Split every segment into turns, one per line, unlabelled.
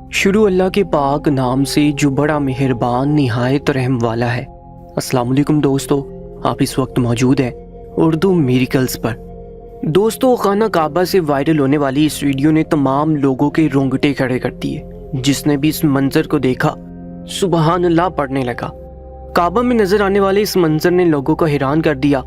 शुरू अल्लाह के पाक नाम से जो बड़ा मेहरबान निहायत रहम वाला है। अस्सलाम वालेकुम दोस्तों, आप इस वक्त मौजूद हैं उर्दू मिरेकल्स पर। दोस्तों, खाना काबा से वायरल होने वाली इस वीडियो ने तमाम लोगों के रोंगटे खड़े कर दिए। जिसने भी इस मंजर को देखा सुबहान अल्लाह पढ़ने लगा। काबा में नजर आने वाले इस मंजर ने लोगों को हैरान कर दिया।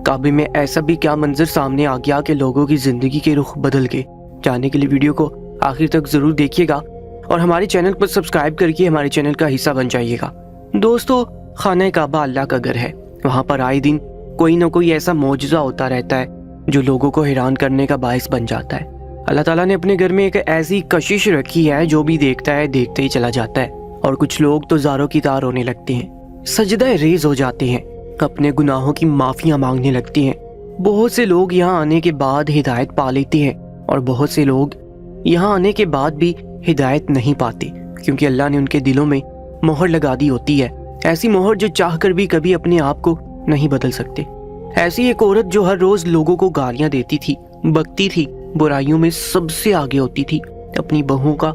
काबे में ऐसा भी क्या मंजर सामने आ गया कि लोगों की जिंदगी के रुख बदल गए। जानने के लिए वीडियो को आखिर तक जरूर देखिएगा और हमारे चैनल पर सब्सक्राइब करके हमारे चैनल का हिस्सा बन जाइएगा। दोस्तों, खाना काबा अल्लाह का घर है। वहाँ पर आए दिन कोई ना कोई ऐसा मौजज़ा होता रहता है जो लोगों को हैरान करने का बायस बन जाता है। अल्लाह ताला ने अपने घर में एक ऐसी कशिश रखी है, जो भी देखता है देखते ही चला जाता है। और कुछ लोग तो ज़ारों की तार होने लगते हैं, सजदा रेज हो जाते हैं, अपने गुनाहों की माफिया मांगने लगते हैं। बहुत से लोग यहाँ आने के बाद हिदायत पा लेते हैं और बहुत से लोग यहाँ आने के बाद भी हिदायत नहीं पाते, क्योंकि अल्लाह ने उनके दिलों में मोहर लगा दी होती है। ऐसी मोहर जो चाहकर भी कभी अपने आप को नहीं बदल सकते। ऐसी एक औरत जो हर रोज लोगों को गालियां देती थी, बकती थी, बुराइयों में सबसे आगे होती थी, अपनी बहू का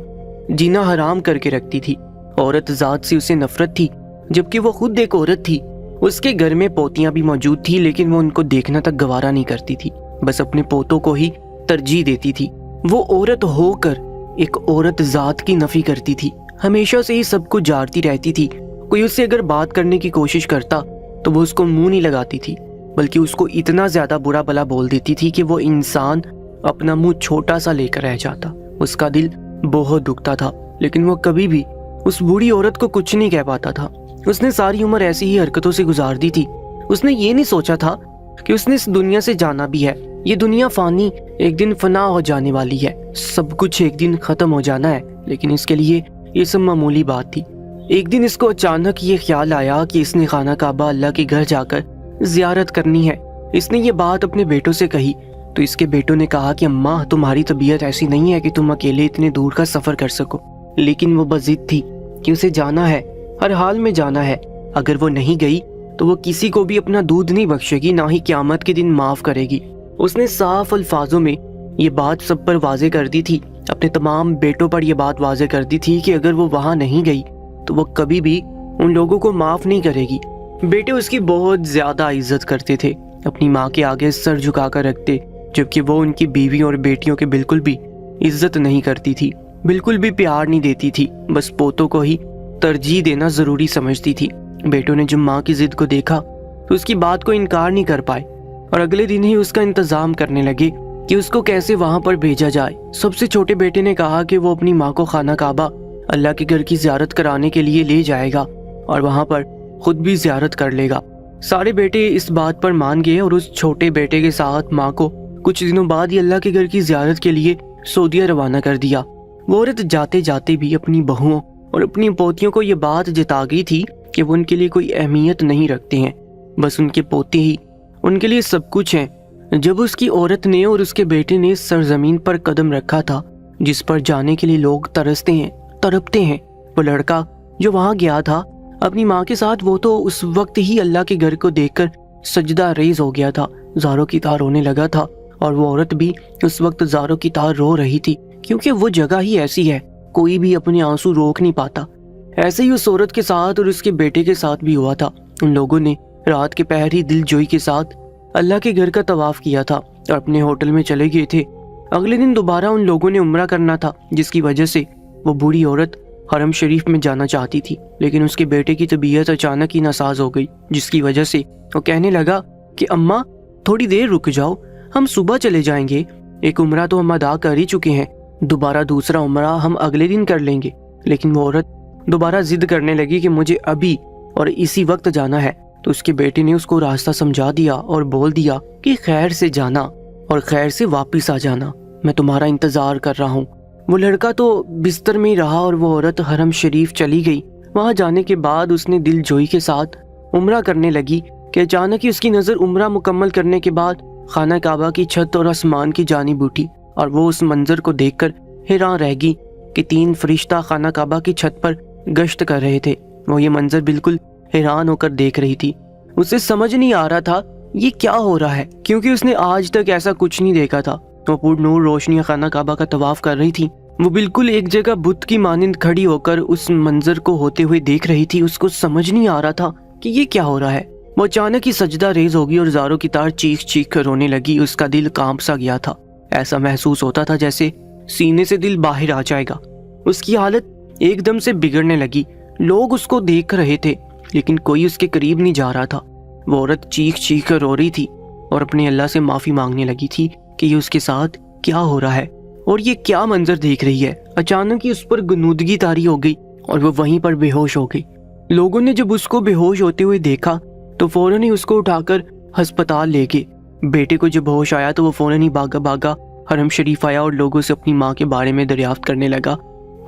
जीना हराम करके रखती थी। औरत जात से उसे नफरत थी, जबकि वो खुद एक औरत थी। उसके घर में पोतियां भी मौजूद थी, लेकिन वो उनको देखना तक गवारा नहीं करती थी, बस अपने पोतों को ही तरजीह देती थी। वो औरत होकर एक औरत जात की नफी करती थी, हमेशा से ही सबको जारती रहती थी। कोई उससे अगर बात करने की कोशिश करता तो वो उसको मुंह नहीं लगाती थी, बल्कि उसको इतना ज्यादा बुरा भला बोल देती थी कि वो इंसान अपना मुंह छोटा सा लेकर रह जाता। उसका दिल बहुत दुखता था, लेकिन वो कभी भी उस बूढ़ी औरत को कुछ नहीं कह पाता था। उसने सारी उम्र ऐसी ही हरकतों से गुजार दी थी। उसने ये नहीं सोचा था कि उसने इस दुनिया से जाना भी है। ये दुनिया फानी, एक दिन फना हो जाने वाली है, सब कुछ एक दिन खत्म हो जाना है। लेकिन इसके लिए ये सब मामूली बात थी। एक दिन इसको अचानक ये ख्याल आया कि इसने खाना काबा अल्लाह के घर जाकर जियारत करनी है। इसने ये बात अपने बेटों से कही तो इसके बेटों ने कहा कि अम्मा, तुम्हारी तबीयत ऐसी नहीं है कि तुम अकेले इतने दूर का सफर कर सको। लेकिन वो बजिद थी कि उसे जाना है, हर हाल में जाना है। अगर वो नहीं गई तो वो किसी को भी अपना दूध नहीं बख्शेगी, ना ही क़यामत के दिन माफ करेगी। उसने साफ अल्फाजों में ये बात सब पर वाजे कर दी थी, अपने तमाम बेटों पर यह बात वाजे कर दी थी कि अगर वो वहां नहीं गई तो वो कभी भी उन लोगों को माफ नहीं करेगी। बेटे उसकी बहुत ज्यादा इज्जत करते थे, अपनी माँ के आगे सर झुका कर रखते, जबकि वो उनकी बीवी और बेटियों के बिल्कुल भी इज्जत नहीं करती थी, बिल्कुल भी प्यार नहीं देती थी, बस पोतों को ही तरजीह देना जरूरी समझती थी। बेटों ने जब माँ की जिद को देखा तो उसकी बात को इनकार नहीं कर पाए और अगले दिन ही उसका इंतजाम करने लगे कि उसको कैसे वहां पर भेजा जाए। सबसे छोटे बेटे ने कहा कि वो अपनी माँ को खाना काबा अल्लाह के घर की ज़ियारत कराने के लिए ले जाएगा और वहां पर खुद भी ज़ियारत कर लेगा। सारे बेटे इस बात पर मान गए और उस छोटे बेटे के साथ माँ को कुछ दिनों बाद ही अल्लाह के घर की ज़ियारत के लिए सऊदीया रवाना कर दिया। वो औरत जाते जाते भी अपनी बहुओं और अपनी पोतियों को ये बात जता गई थी कि वो उनके लिए कोई अहमियत नहीं रखते हैं, बस उनके पोते ही उनके लिए सब कुछ हैं। जब उसकी औरत ने और उसके बेटे ने सरजमीन पर कदम रखा था जिस पर जाने के लिए लोग तरसते हैं, तड़पते हैं, वो लड़का जो वहां गया था अपनी माँ के साथ, वो तो उस वक्त ही अल्लाह के घर को देखकर सजदा रेज हो गया था, ज़ारों की तार रोने लगा था। और वो औरत भी उस वक्त ज़ारों की तार रो रही थी, क्योंकि वो जगह ही ऐसी है, कोई भी अपने आंसू रोक नहीं पाता। ऐसे ही उस औरत के साथ और उसके बेटे के साथ भी हुआ था। उन लोगों ने रात के पहर ही दिलजोई के साथ अल्लाह के घर का तवाफ किया था और अपने होटल में चले गए थे। अगले दिन दोबारा उन लोगों ने उम्रा करना था, जिसकी वजह से वो बूढ़ी औरत हरम शरीफ में जाना चाहती थी, लेकिन उसके बेटे की तबीयत अचानक ही नासाज हो गई, जिसकी वजह से वो कहने लगा कि अम्मा, थोड़ी देर रुक जाओ, हम सुबह चले जाएंगे। एक उम्रा तो हम अदा कर ही चुके हैं, दोबारा दूसरा उम्रा हम अगले दिन कर लेंगे। लेकिन वो औरत दोबारा जिद करने लगी कि मुझे अभी और इसी वक्त जाना है। तो उसके बेटे ने उसको रास्ता समझा दिया और बोल दिया कि खैर से जाना और खैर से वापस आ जाना, मैं तुम्हारा इंतजार कर रहा हूँ। वो लड़का तो बिस्तर में ही रहा और वो औरत हरम शरीफ चली गई। वहां जाने के बाद उसने दिलजोई के साथ उम्रा करने लगी कि अचानक ही उसकी नजर उम्रा मुकम्मल करने के बाद खाना काबा की छत और आसमान की जानिब उठी और वो उस मंजर को देखकर हैरान रह गई कि 3 फरिश्ता खाना काबा की छत पर गश्त कर रहे थे। वो ये मंजर बिल्कुल हैरान होकर देख रही थी। उसे समझ नहीं आ रहा था ये क्या हो रहा है, क्योंकि उसने आज तक ऐसा कुछ नहीं देखा था। वो पुरनूर रोशनी खाना काबा का तवाफ कर रही थी वो बिल्कुल एक जगह बुत की मानिंद खड़ी होकर उस मंजर को होते हुए देख रही थी। उसको समझ नहीं आ रहा था कि ये क्या हो रहा है। वो अचानक ही सजदा रेज होगी और ज़ारो की तार चीख चीख कर रोने लगी। उसका दिल कांप सा गया था। ऐसा महसूस होता था जैसे सीने से दिल बाहर आ जाएगा। उसकी हालत एकदम से बिगड़ने लगी। लोग उसको देख रहे थे लेकिन कोई उसके करीब नहीं जा रहा था। वो औरत चीख चीख कर रो रही थी और अपने अल्लाह से माफ़ी मांगने लगी थी कि ये उसके साथ क्या हो रहा है और ये क्या मंजर देख रही है। अचानक ही उस पर गुनूदगी तारी हो गई और वो वहीं पर बेहोश हो गई। लोगों ने जब उसको बेहोश होते हुए देखा तो फौरन ही उसको उठाकर अस्पताल ले गए। बेटे को जब होश आया तो वो फौरन ही भागा भागा हरम शरीफ आया और लोगों से अपनी माँ के बारे में दरियाफ्त करने लगा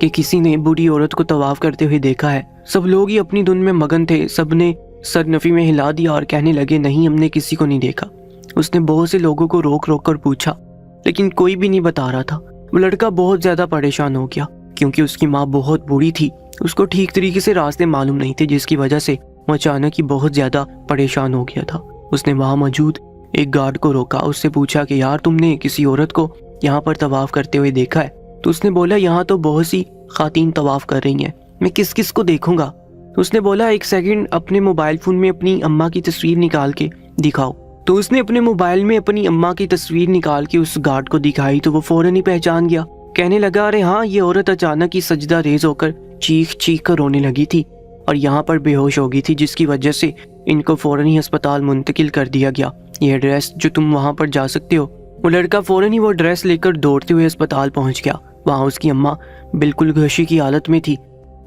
कि किसी ने बूढ़ी औरत को तवाफ करते हुए देखा है। सब लोग ही अपनी धुन में मगन थे। सब ने सर नफी में हिला दिया और कहने लगे नहीं, हमने किसी को नहीं देखा। उसने बहुत से लोगों को रोक रोक कर पूछा लेकिन कोई भी नहीं बता रहा था। वो लड़का बहुत ज़्यादा परेशान हो गया क्योंकि उसकी माँ बहुत बूढ़ी थी। उसको ठीक तरीके से रास्ते मालूम नहीं थे जिसकी वजह से वो अचानक ही बहुत ज़्यादा परेशान हो गया था। उसने वहाँ मौजूद एक गार्ड को रोका। उससे पूछा कि यार तुमने किसी औरत को यहाँ पर तवाफ करते हुए देखा है? तो उसने बोला यहाँ तो बहुत सी खातीन तवाफ कर रही हैं, मैं किस किस को देखूंगा। तो उसने बोला एक सेकंड अपने मोबाइल फ़ोन में अपनी अम्मा की तस्वीर निकाल के दिखाओ। तो उसने अपने मोबाइल में अपनी अम्मा की तस्वीर निकाल के उस गार्ड को दिखाई तो वो फौरन ही पहचान गया। कहने लगा अरे हाँ, ये औरत अचानक ही सजदा रेज होकर चीख चीख कर रोने लगी थी और यहाँ पर बेहोश हो गई थी जिसकी वजह से इनको फौरन ही अस्पताल मुंतकिल कर दिया गया। ये एड्रेस जो तुम वहाँ पर जा सकते हो। वो लड़का फौरन ही वो एड्रेस लेकर दौड़ते हुए अस्पताल पहुँच गया। वहाँ उसकी अम्मा बिल्कुल घशी की हालत में थी।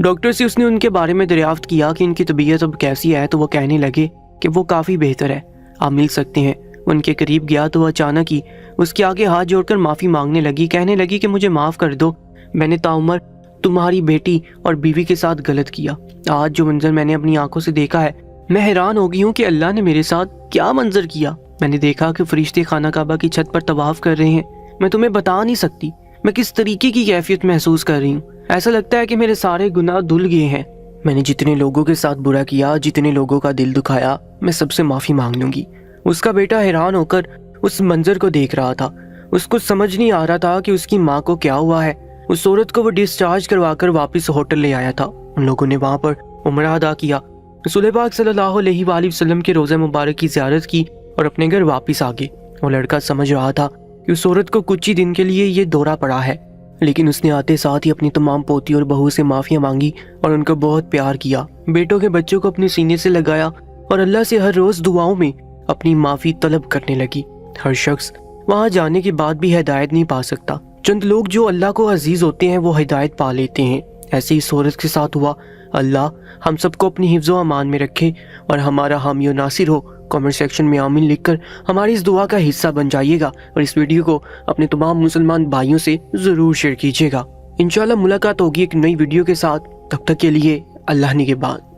डॉक्टर से उसने उनके बारे में दरियाफ्त किया कि इनकी तबीयत अब कैसी है तो वो कहने लगे कि वो काफ़ी बेहतर है, आप मिल सकते हैं। उनके करीब गया तो अचानक ही उसके आगे हाथ जोड़कर माफ़ी मांगने लगी। कहने लगी कि मुझे माफ़ कर दो, मैंने ताउम्र तुम्हारी बेटी और बीवी के साथ गलत किया। आज जो मंजर मैंने अपनी आंखों से देखा है, मैं हैरान हो गई हूँ कि अल्लाह ने मेरे साथ क्या मंजर किया। मैंने देखा कि फरिश्ते खाना काबा की छत पर तवाफ कर रहे हैं। मैं तुम्हें बता नहीं सकती मैं किस तरीके की कैफियत महसूस कर रही हूँ। ऐसा लगता है कि मेरे सारे गुनाह धुल गए हैं। मैंने जितने लोगों के साथ बुरा किया, जितने लोगों का दिल दुखाया, मैं सबसे माफ़ी मांग लूँगी। उसका बेटा हैरान होकर उस मंजर को देख रहा था। उसको समझ नहीं आ रहा था कि उसकी माँ को क्या हुआ है। उस औरत को वो डिस्चार्ज करवाकर वापस होटल ले आया था। उन लोगों ने वहाँ पर उम्रा अदा किया, रसूल पाक सल्लल्लाहु अलैहि वसल्लम के रोज़े मुबारक की ज़ियारत की और अपने घर वापस आ गए। वो लड़का समझ रहा था कि उस औरत को कुछ ही दिन के लिए ये दौरा पड़ा है, लेकिन उसने आते साथ ही अपनी तमाम पोती और बहू से माफ़ियाँ मांगी और उनको बहुत प्यार किया। बेटों के बच्चों को अपने सीने से लगाया और अल्लाह से हर रोज़ दुआओं में अपनी माफ़ी तलब करने लगी। हर शख्स वहाँ जाने के बाद भी हिदायत नहीं पा सकता। चंद लोग जो अल्लाह को अजीज़ होते हैं वो हिदायत पा लेते हैं। ऐसे ही इस औरत के साथ हुआ। अल्लाह हम सबको अपनी हिफ्ज़ व अमान में रखे और हमारा हामी और नासिर हो। कमेंट सेक्शन में आमीन लिखकर हमारी इस दुआ का हिस्सा बन जाइएगा और इस वीडियो को अपने तमाम मुसलमान भाइयों से ज़रूर शेयर कीजिएगा। इंशाल्लाह मुलाकात होगी एक नई वीडियो के साथ। तब तक के लिए अल्लाह निगहबान।